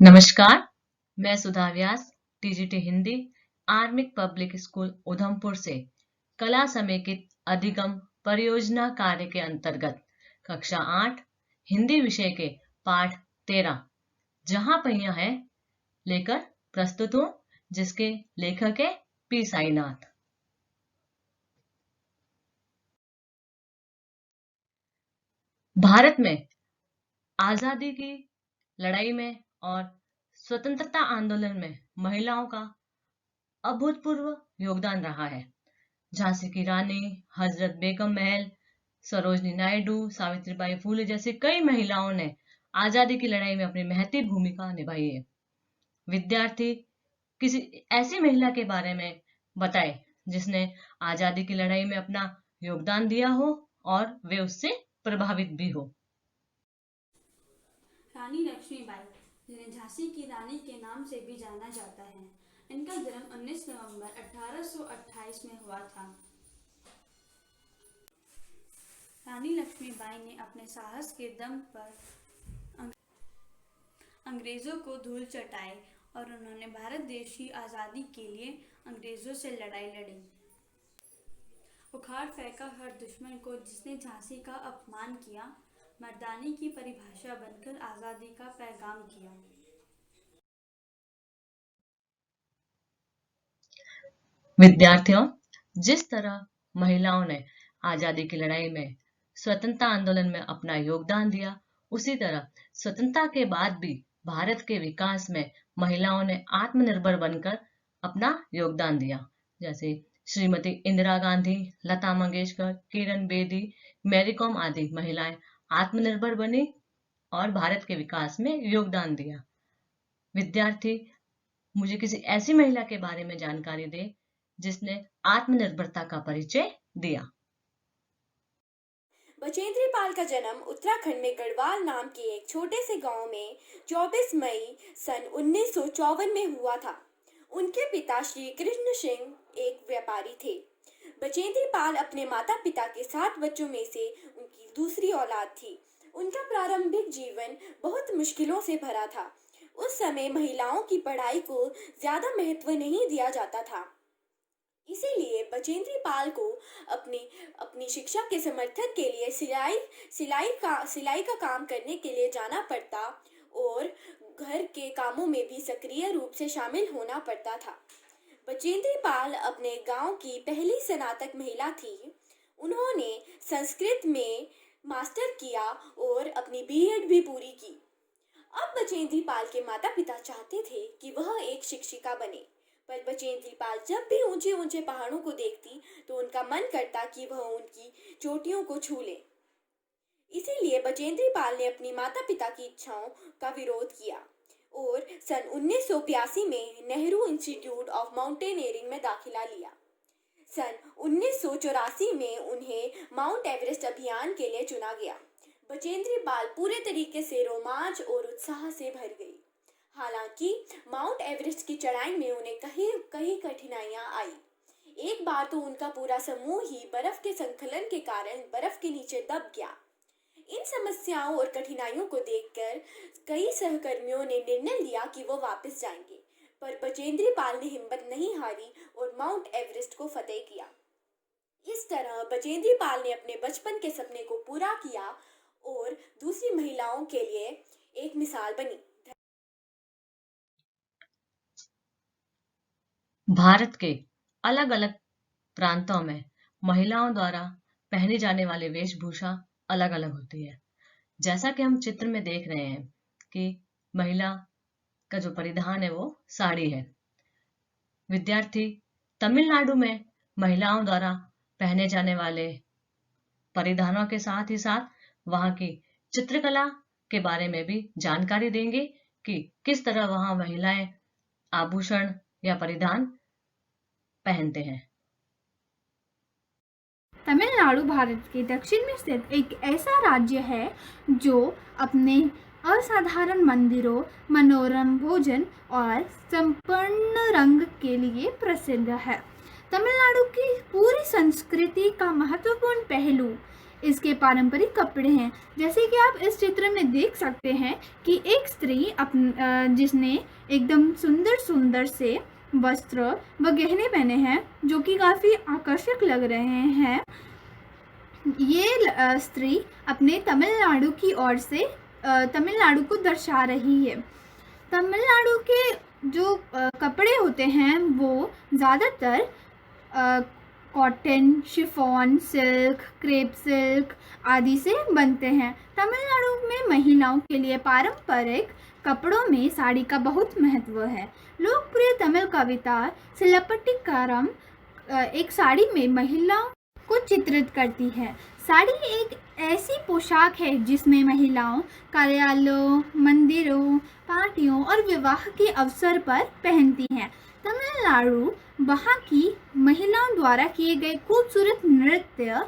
नमस्कार, मैं सुधा व्यास, टीजीटी हिंदी, आर्मिक पब्लिक स्कूल उधमपुर से कला समेकित अधिगम परियोजना कार्य के अंतर्गत कक्षा 8 हिंदी विषय के पाठ 13 जहां पहिया है लेकर प्रस्तुत हूं, जिसके लेखक है पी साईनाथ। भारत में आजादी की लड़ाई में और स्वतंत्रता आंदोलन में महिलाओं का अभूतपूर्व योगदान रहा है। झांसी की रानी, हजरत बेगम महल, सरोजनी नायडू, सावित्रीबाई फूले जैसी कई महिलाओं ने आजादी की लड़ाई में अपनी महती भूमिका निभाई है। विद्यार्थी किसी ऐसी महिला के बारे में बताए जिसने आजादी की लड़ाई में अपना योगदान दिया हो और वे उससे प्रभावित भी हो। रानी लक्ष्मीबाई, जिन्हें झांसी की रानी के नाम से भी जाना जाता है, इनका जन्म 19 नवंबर 1828 में हुआ था। रानी लक्ष्मीबाई ने अपने साहस के दम पर अंग्रेजों को धूल चटाई और उन्होंने भारत देश की आज़ादी के लिए अंग्रेजों से लड़ाई लड़ी। उखाड़ फेंका हर दुश्मन को जिसने झांसी का अपमान किया, मर्दानी की परिभाषा बनकर आज़ादी का पैगाम किया। विद्यार्थियों, जिस तरह महिलाओं ने आजादी की लड़ाई में स्वतंत्रता आंदोलन में अपना योगदान दिया, उसी तरह स्वतंत्रता के बाद भी भारत के विकास में महिलाओं ने आत्मनिर्भर बनकर अपना योगदान दिया। जैसे श्रीमती इंदिरा गांधी, लता मंगेशकर, किरण बेदी, मैरी कॉम आदि महिलाएं आत्मनिर्भर बनी और भारत के विकास में योगदान दिया। विद्यार्थी मुझे किसी ऐसी महिला के बारे में जानकारी दे जिसने आत्मनिर्भरता का परिचय दिया। बचेंद्री पाल का जन्म उत्तराखंड में गढ़वाल नाम के एक छोटे से गांव में 24 मई सन 1954 में हुआ था। उनके पिता श्री कृष्ण सिंह एक व्यापारी थे। बचेंद्री पाल अपने माता पिता के 7 बच्चों में से उनकी दूसरी औलाद थी। उनका प्रारंभिक जीवन बहुत मुश्किलों से भरा था। उस समय महिलाओं की पढ़ाई को ज्यादा महत्व नहीं दिया जाता था, इसीलिए बचेंद्री पाल को अपनी शिक्षा के समर्थन के लिए सिलाई का काम करने के लिए जाना पड़ता और घर के कामों में भी सक्रिय रूप से शामिल होना पड़ता था। बचेंद्री पाल अपने गांव की पहली स्नातक महिला थी। उन्होंने संस्कृत में मास्टर किया और अपनी बीएड भी पूरी की। अब बचेंद्री पाल के माता पिता चाहते थे कि वह एक शिक्षिका बने, पर बचेंद्री पाल जब भी ऊंचे ऊंचे पहाड़ों को देखती तो उनका मन करता कि वह उनकी चोटियों को छू ले। इसीलिए बचेंद्री पाल ने अपनी माता पिता की इच्छाओं का विरोध किया और सन 1982 में नेहरू इंस्टीट्यूट ऑफ माउंटेनियरिंग में दाखिला लिया। सन 1984 में उन्हें माउंट एवरेस्ट अभियान के लिए चुना गया। बचेंद्री पाल पूरे तरीके से रोमांच और उत्साह से भर गई। हालांकि माउंट एवरेस्ट की चढ़ाई में उन्हें कई कठिनाइयां आई। एक बार तो उनका पूरा समूह ही बर्फ के संकलन के कारण बर्फ के नीचे दब गया। इन समस्याओं और कठिनाइयों को देखकर कई सहकर्मियों ने निर्णय लिया कि वो वापस जाएंगे, पर बचेंद्री पाल ने हिम्मत नहीं हारी और माउंट एवरेस्ट को फतेह किया। इस तरह बचेंद्री पाल ने अपने बचपन के सपने को पूरा किया और दूसरी महिलाओं के लिए एक मिसाल बनी। भारत के अलग अलग प्रांतों में महिलाओं द्वारा पहनी जाने वाली वेशभूषा अलग अलग होती है। जैसा कि हम चित्र में देख रहे हैं कि महिला का जो परिधान है वो साड़ी है। विद्यार्थी, तमिलनाडु में महिलाओं द्वारा पहने जाने वाले परिधानों के साथ ही साथ वहां की चित्रकला के बारे में भी जानकारी देंगे कि किस तरह वहां महिलाएं आभूषण या परिधान पहनते हैं। तमिलनाडु भारत के दक्षिण में स्थित एक ऐसा राज्य है जो अपने असाधारण मंदिरों, मनोरम भोजन और संपूर्ण रंग के लिए प्रसिद्ध है। तमिलनाडु की पूरी संस्कृति का महत्वपूर्ण पहलू इसके पारंपरिक कपड़े हैं। जैसे कि आप इस चित्र में देख सकते हैं कि एक स्त्री जिसने एकदम सुंदर सुंदर से वस्त्र व गहने पहने हैं जो कि काफ़ी आकर्षक लग रहे हैं। ये स्त्री अपने तमिलनाडु की ओर से तमिलनाडु को दर्शा रही है। तमिलनाडु के जो कपड़े होते हैं वो ज़्यादातर cotton, chiffon silk, crepe silk आदि से बनते हैं। तमिलनाडु में महिलाओं के लिए पारंपरिक कपड़ों में साड़ी का बहुत महत्व है। लोकप्रिय तमिल कविता सिलप्पट्टिकारम एक साड़ी में महिलाओं को चित्रित करती है। साड़ी एक ऐसी पोशाक है जिसमें महिलाओं कार्यालयों, मंदिरों, पार्टियों और विवाह के अवसर पर पहनती हैं। तमिलनाडु वहाँ की महिलाओं द्वारा किए गए खूबसूरत नृत्य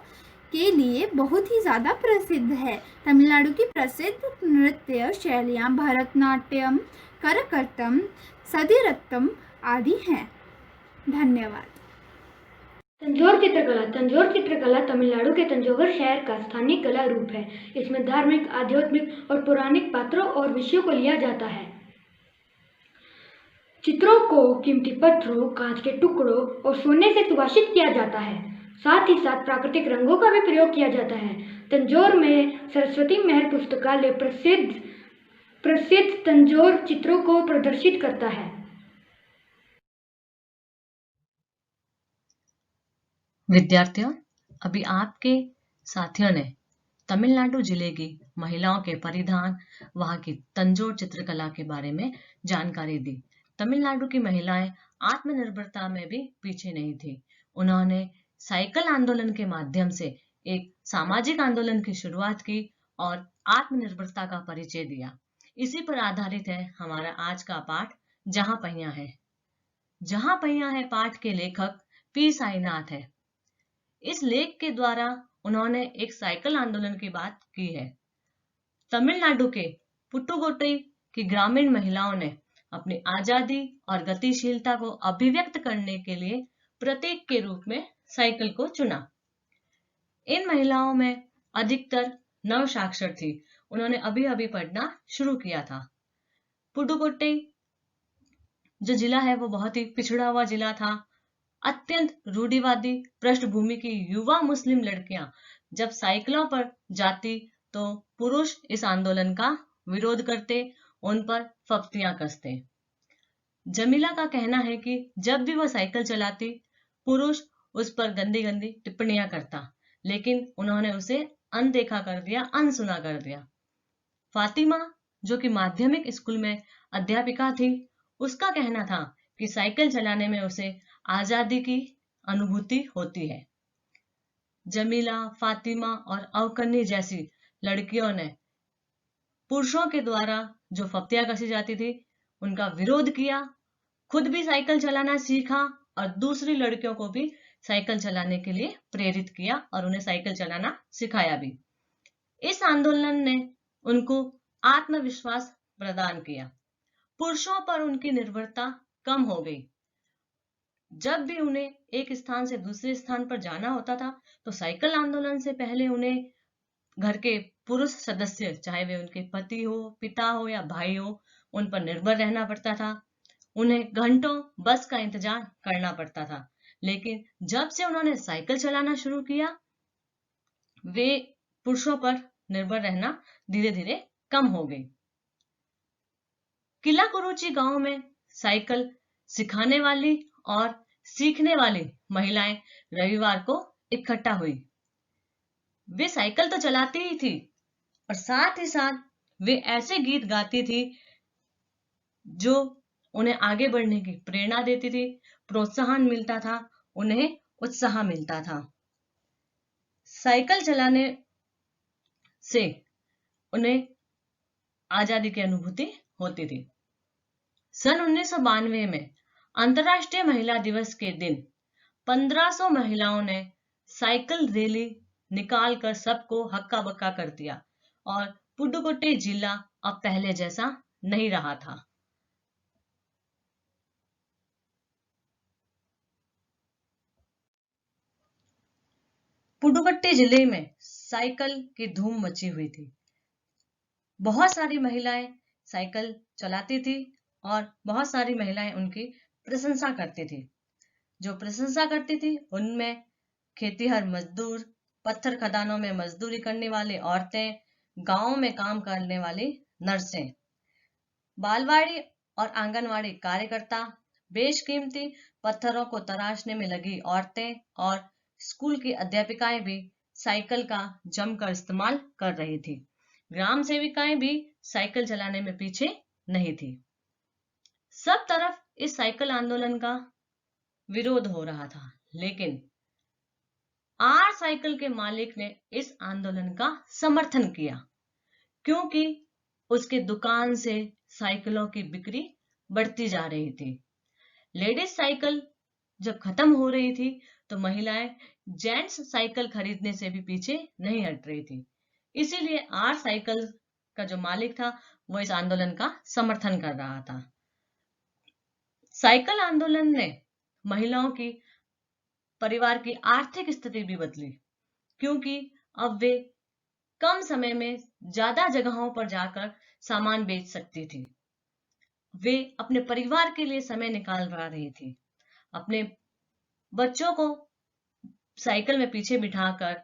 के लिए बहुत ही ज़्यादा प्रसिद्ध है। तमिलनाडु की प्रसिद्ध नृत्य शैलियाँ भरतनाट्यम, करकट्टम, सदिरत्तम आदि हैं। धन्यवाद। तंजौर चित्रकला तमिलनाडु के तंजौर शहर का स्थानीय कला रूप है। इसमें धार्मिक, आध्यात्मिक और पौराणिक पात्रों और विषयों को लिया जाता है। चित्रों को कीमती पत्थरों, कांच के टुकड़ों और सोने से सुवासित किया जाता है। साथ ही साथ प्राकृतिक रंगों का भी प्रयोग किया जाता है। तंजौर में सरस्वती महल पुस्तकालय प्रसिद्ध तंजौर चित्रों को प्रदर्शित करता है। विद्यार्थियों, अभी आपके साथियों ने तमिलनाडु जिले की महिलाओं के परिधान, वहां की तंजौर चित्रकला के बारे में जानकारी दी। तमिलनाडु की महिलाएं आत्मनिर्भरता में भी पीछे नहीं थी। उन्होंने साइकिल आंदोलन के माध्यम से एक सामाजिक आंदोलन की शुरुआत की और आत्मनिर्भरता का परिचय दिया। इसी पर आधारित है हमारा आज का पाठ जहां पहिया है। जहां पहिया है पाठ के लेखक पी साईनाथ है। इस लेख के द्वारा उन्होंने एक साइकिल आंदोलन की बात की है। तमिलनाडु के पुट्टुकोट्टई की ग्रामीण महिलाओं ने अपनी आजादी और गतिशीलता को अभिव्यक्त करने के लिए प्रतीक के रूप में साइकिल को चुना। इन महिलाओं में अधिकतर नवसाक्षर थी। उन्होंने अभी अभी पढ़ना शुरू किया था। पुडुकोट्टई जो जिला है वो बहुत ही पिछड़ा हुआ जिला था। अत्यंत रूढ़िवादी पृष्ठभूमि की युवा मुस्लिम लड़कियां जब साइकिलों पर जाती तो पुरुष इस आंदोलन का विरोध करते, उन पर फप्तियां कसते। जमीला का कहना है कि जब भी वह साइकिल चलाती पुरुष उस पर गंदी गंदी टिप्पणियां करता, लेकिन उन्होंने उसे अनदेखा कर दिया, अनसुना कर दिया। फातिमा जो कि माध्यमिक स्कूल में अध्यापिका थी, उसका कहना था कि साइकिल चलाने में उसे आजादी की अनुभूति होती है। जमीला, फातिमा और अवकन्नी जैसी लड़कियों ने पुरुषों के द्वारा जो फप्तियां कसी जाती थी उनका विरोध किया, खुद भी साइकिल चलाना सीखा और दूसरी लड़कियों को भी साइकिल चलाने के लिए प्रेरित किया और उन्हें साइकिल चलाना सिखाया भी। इस आंदोलन ने उनको आत्मविश्वास प्रदान किया। पुरुषों पर उनकी निर्भरता कम हो गई। जब भी उन्हें एक स्थान से दूसरे स्थान पर जाना होता था तो साइकिल आंदोलन से पहले उन्हें घर के पुरुष सदस्य, चाहे वे उनके पति हो, पिता हो या भाई हो, उन पर निर्भर रहना पड़ता था। उन्हें घंटों बस का इंतजार करना पड़ता था। लेकिन जब से उन्होंने साइकिल चलाना शुरू किया, वे पुरुषों पर निर्भर रहना धीरे धीरे कम हो गई। किला कुरुची गांव में साइकिल सिखाने वाली और सीखने वाली महिलाएं रविवार को इकट्ठा हुई। वे साइकिल तो चलाती ही थी और साथ ही साथ वे ऐसे गीत गाती थी जो उन्हें आगे बढ़ने की प्रेरणा देती थी, प्रोत्साहन मिलता था, उन्हें उत्साह मिलता था। साइकिल चलाने से उन्हें आजादी की अनुभूति होती थी। सन 1992 में अंतर्राष्ट्रीय महिला दिवस के दिन 1500 महिलाओं ने साइकिल रैली निकालकर सबको हक्का बक्का कर दिया और पुडुकोट्टई जिला अब पहले जैसा नहीं रहा था। पुडुकोट्टई जिले में साइकिल की धूम मची हुई थी। बहुत सारी महिलाएं साइकिल चलाती थी और बहुत सारी महिलाएं उनकी प्रशंसा करती थी। जो प्रशंसा करती थी उनमें खेतीहर मजदूर, पत्थर खदानों में मजदूरी करने वाली औरतें, गांवों में काम करने वाली नर्सें, बालवाड़ी और आंगनवाड़ी कार्यकर्ता, बेशकीमती पत्थरों को तराशने में लगी औरतें और स्कूल की अध्यापिकाएं भी साइकिल का जमकर इस्तेमाल कर रही थी। ग्राम सेविकाएं भी साइकिल चलाने में पीछे नहीं थी। सब तरफ इस साइकिल आंदोलन का विरोध हो रहा था, लेकिन आर साइकिल के मालिक ने इस आंदोलन का समर्थन किया, क्योंकि उसके दुकान से साइकिलों की बिक्री बढ़ती जा रही थी। लेडीज साइकिल जब खत्म हो रही थी तो महिलाएं जेंट्स साइकिल खरीदने से भी पीछे नहीं हट रही थी। इसीलिए आर साइकिल का जो मालिक था वो इस आंदोलन का समर्थन कर रहा था। साइकिल आंदोलन ने महिलाओं की परिवार की आर्थिक स्थिति भी बदली, क्योंकि अब वे कम समय में ज्यादा जगहों पर जाकर सामान बेच सकती थी। वे अपने परिवार के लिए समय निकाल रही थी। अपने बच्चों को साइकिल में पीछे बिठाकर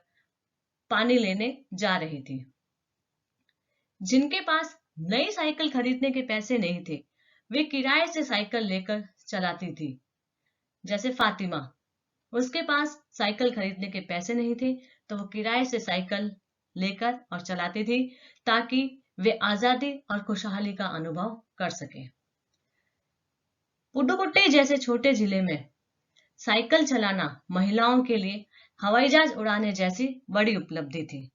पानी लेने जा रही थी। जिनके पास नई साइकिल खरीदने के पैसे नहीं थे, वे किराए से साइकिल लेकर चलाती थी। जैसे फातिमा, उसके पास साइकिल खरीदने के पैसे नहीं थे तो वो किराए से साइकिल लेकर और चलाती थी, ताकि वे आजादी और खुशहाली का अनुभव कर सके। पुडुकोट्टई जैसे छोटे जिले में साइकिल चलाना महिलाओं के लिए हवाई जहाज उड़ाने जैसी बड़ी उपलब्धि थी।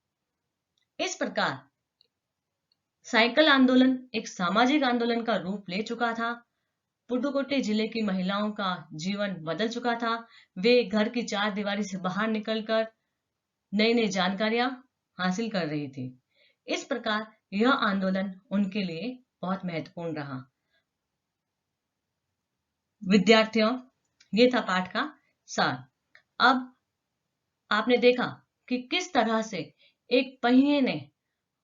इस प्रकार साइकिल आंदोलन एक सामाजिक आंदोलन का रूप ले चुका था। पुडुकोट्टई जिले की महिलाओं का जीवन बदल चुका था। वे घर की चार दीवारी से बाहर निकलकर नई नई जानकारियां हासिल कर रही थी। इस प्रकार यह आंदोलन उनके लिए बहुत महत्वपूर्ण रहा। विद्यार्थियों, ये था पाठ का सार। अब आपने देखा कि किस तरह से एक पहिए ने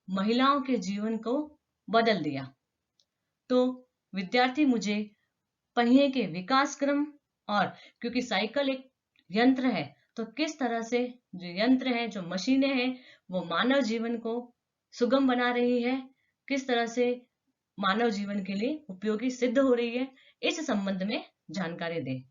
महिलाओं के जीवन को बदल दिया। तो विद्यार्थी, मुझे पहिए के विकास क्रम और क्योंकि साइकिल एक यंत्र है, तो किस तरह से जो यंत्र है, जो मशीनें हैं, वो मानव जीवन को सुगम बना रही है, किस तरह से मानव जीवन के लिए उपयोगी सिद्ध हो रही है, इस संबंध में जानकारी दें।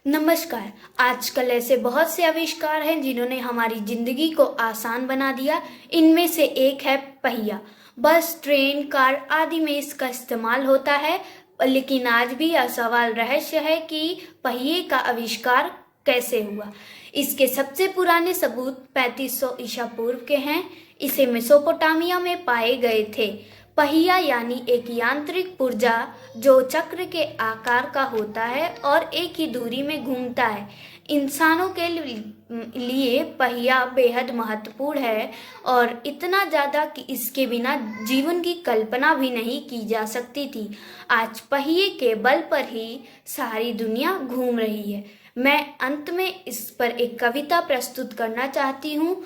नमस्कार। आजकल ऐसे बहुत से आविष्कार हैं जिन्होंने हमारी जिंदगी को आसान बना दिया। इनमें से एक है पहिया। बस, ट्रेन, कार आदि में इसका इस्तेमाल होता है, लेकिन आज भी यह सवाल रहस्य है कि पहिए का आविष्कार कैसे हुआ। इसके सबसे पुराने सबूत 3500 ईसा पूर्व के हैं। इसे मेसोपोटामिया में पाए गए थे। पहिया यानी एक यांत्रिक पुर्जा जो चक्र के आकार का होता है और एक ही दूरी में घूमता है। इंसानों के लिए पहिया बेहद महत्वपूर्ण है, और इतना ज़्यादा कि इसके बिना जीवन की कल्पना भी नहीं की जा सकती थी। आज पहिए के बल पर ही सारी दुनिया घूम रही है। मैं अंत में इस पर एक कविता प्रस्तुत करना चाहती हूँ।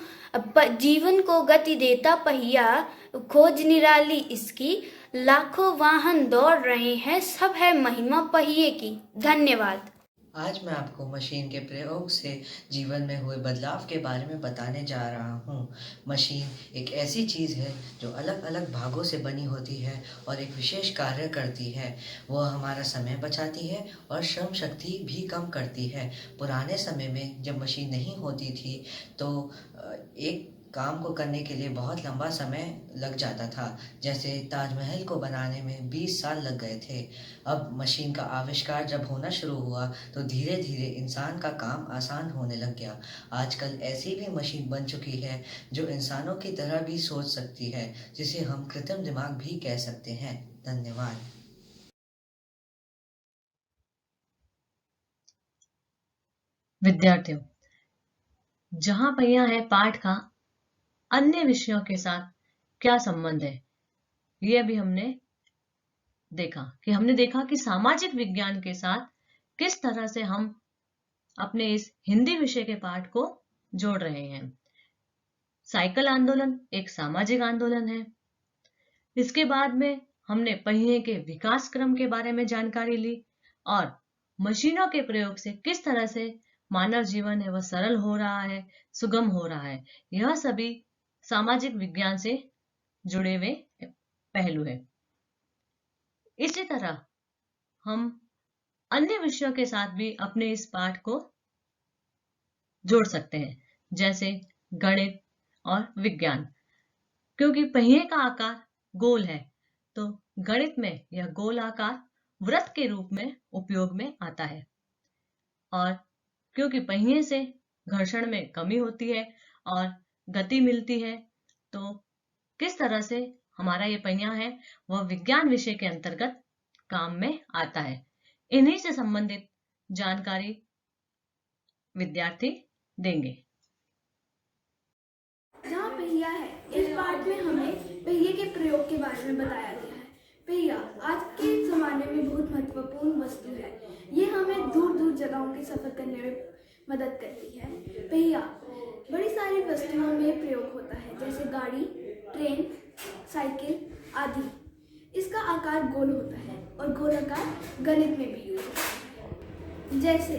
जीवन को गति देता पहिया, खोज निराली इसकी, लाखों वाहन दौड़ रहे हैं, सब है महिमा पहिए की। धन्यवाद। आज मैं आपको मशीन के प्रयोग से जीवन में हुए बदलाव के बारे में बताने जा रहा हूँ। मशीन एक ऐसी चीज़ है जो अलग अलग भागों से बनी होती है और एक विशेष कार्य करती है। वह हमारा समय बचाती है और श्रम शक्ति भी कम करती है। पुराने समय में जब मशीन नहीं होती थी तो एक काम को करने के लिए बहुत लंबा समय लग जाता था। जैसे ताजमहल को बनाने में 20 साल लग गए थे। अब मशीन का आविष्कार जब होना शुरू हुआ तो धीरे धीरे इंसान का काम आसान होने लग गया। आजकल ऐसी भी मशीन बन चुकी है जो इंसानों की तरह भी सोच सकती है, जिसे हम कृत्रिम दिमाग भी कह सकते हैं। धन्यवाद। विद्यार्थियों, जहां पहिया है पाठ का अन्य विषयों के साथ क्या संबंध है, ये अभी हमने देखा कि सामाजिक विज्ञान के साथ किस तरह से हम अपने इस हिंदी विषय के पाठ को जोड़ रहे हैं। साइकिल आंदोलन एक सामाजिक आंदोलन है। इसके बाद में हमने पहिए के विकास क्रम के बारे में जानकारी ली और मशीनों के प्रयोग से किस तरह से मानव जीवन है वह सरल हो रहा है, सुगम हो रहा है। यह सभी सामाजिक विज्ञान से जुड़े हुए पहलू है। इसी तरह हम अन्य विषयों के साथ भी अपने इस पाठ को जोड़ सकते हैं, जैसे गणित और विज्ञान। क्योंकि पहिए का आकार गोल है तो गणित में यह गोल आकार वृत्त के रूप में उपयोग में आता है। और क्योंकि पहिए से घर्षण में कमी होती है और गति मिलती है, तो किस तरह से हमारा ये पहिया है वह विज्ञान विषय के अंतर्गत काम में आता है। इन्हीं से संबंधित जानकारी विद्यार्थी देंगे। जहाँ पहिया है, इस पाठ में हमें पहिए के प्रयोग के बारे में बताया गया है। पहिया आज के ज़माने में बहुत महत्वपूर्ण वस्तु है। ये हमें दूर दूर जगहों के सफ़र करने में मदद करती है। पहिया बड़ी सारी वस्तुओं में प्रयोग होता है, जैसे गाड़ी, ट्रेन, साइकिल आदि। इसका आकार गोल होता है और गोल आकार गणित में भी यूज होता है, जैसे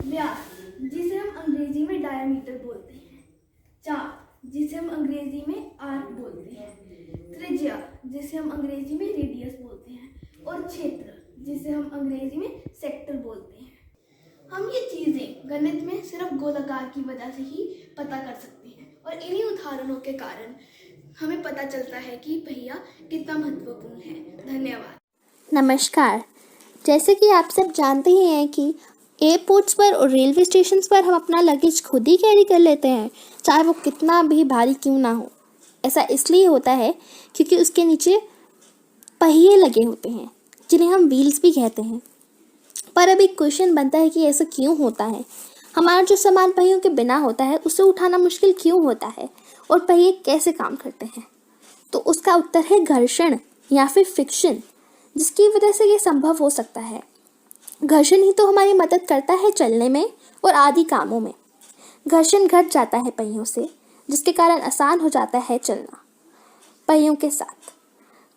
व्यास, जिसे हम अंग्रेजी में डायमीटर बोलते हैं, चाप, जिसे हम अंग्रेजी में आर्क बोलते हैं, त्रिज्या, जिसे हम अंग्रेजी में रेडियस बोलते हैं, और क्षेत्र, जिसे हम अंग्रेजी में सेक्टर बोलते हैं। हम ये चीज़ें गणित में सिर्फ गोलाकार की वजह से ही पता कर सकते हैं और इन्हीं उदाहरणों के कारण हमें पता चलता है कि पहिया कितना महत्वपूर्ण है। धन्यवाद। नमस्कार। जैसे कि आप सब जानते ही हैं कि एयरपोर्ट्स पर और रेलवे स्टेशन पर हम अपना लगेज खुद ही कैरी कर लेते हैं, चाहे वो कितना भी भारी क्यों ना हो। ऐसा इसलिए होता है क्योंकि उसके नीचे पहिए लगे होते हैं, जिन्हें हम व्हील्स भी कहते हैं। पर अब एक क्वेश्चन बनता है कि ऐसा क्यों होता है? हमारा जो सामान पहियों के बिना होता है उसे उठाना मुश्किल क्यों होता है, और पहिए कैसे काम करते हैं? तो उसका उत्तर है घर्षण या फिर फ्रिक्शन, जिसकी वजह से ये संभव हो सकता है। घर्षण ही तो हमारी मदद करता है चलने में और आदि कामों में। घर्षण घट जाता है पहियों से, जिसके कारण आसान हो जाता है चलना। पहियों के साथ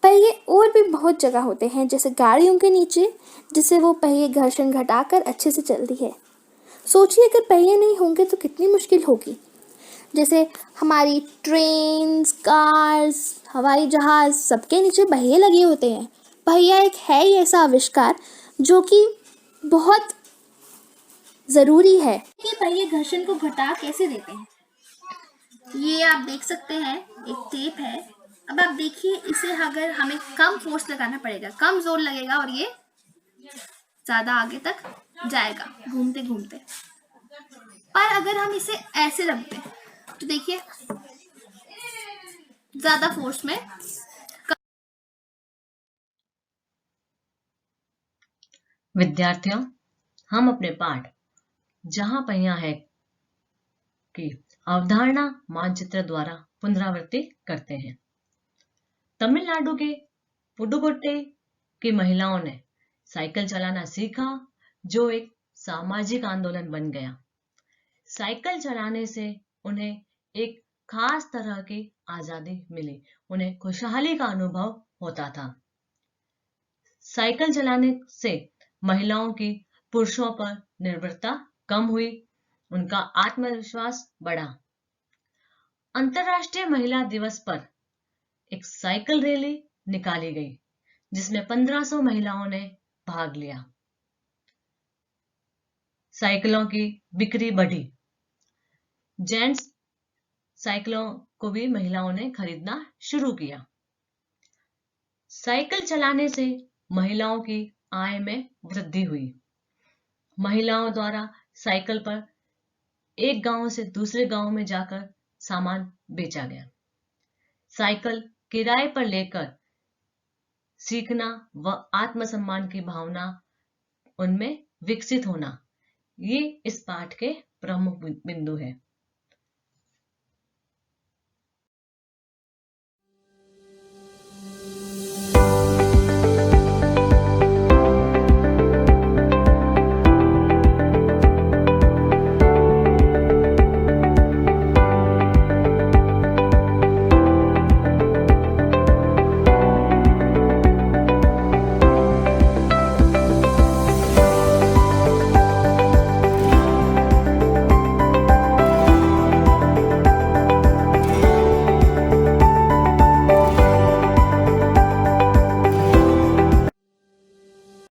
पहिए और भी बहुत जगह होते हैं, जैसे गाड़ियों के नीचे, जिससे वो पहिए घर्षण घटाकर अच्छे से चलती है। सोचिए अगर पहिए नहीं होंगे तो कितनी मुश्किल होगी। जैसे हमारी ट्रेन्स, कार्स, हवाई जहाज़, सबके नीचे पहिए लगे होते हैं। पहिया एक है ही ऐसा आविष्कार जो कि बहुत ज़रूरी है। कि पहिए घर्षण को घटा कैसे देते हैं, ये आप देख सकते हैं, एक टेप है। अब आप देखिए, इसे अगर हमें कम फोर्स लगाना पड़ेगा, कम जोर लगेगा और ये ज़्यादा आगे तक जाएगा घूमते घूमते। पर अगर हम इसे ऐसे रख दें तो देखिए ज़्यादा फोर्स में। विद्यार्थियों, हम अपने पाठ जहां पहिया है की अवधारणा मानचित्र द्वारा पुनरावृत्ति करते हैं। तमिलनाडु के पुडुकोट्टई की महिलाओं ने साइकिल चलाना सीखा, जो एक सामाजिक आंदोलन बन गया। साइकिल चलाने से उन्हें एक खास तरह की आजादी मिली, उन्हें खुशहाली का अनुभव होता था। साइकिल चलाने से महिलाओं की पुरुषों पर निर्भरता कम हुई, उनका आत्मविश्वास बढ़ा। अंतर्राष्ट्रीय महिला दिवस पर एक साइकिल रैली निकाली गई, जिसमें 1500 महिलाओं ने भाग लिया। साइकिलों की बिक्री बढ़ी। जेंट्स साइकिलों को भी महिलाओं ने खरीदना शुरू किया। साइकिल चलाने से महिलाओं की आय में वृद्धि हुई। महिलाओं द्वारा साइकिल पर एक गांव से दूसरे गांव में जाकर सामान बेचा गया। साइकिल किराए पर लेकर सीखना व आत्मसम्मान की भावना उनमें विकसित होना, ये इस पाठ के प्रमुख बिंदु है।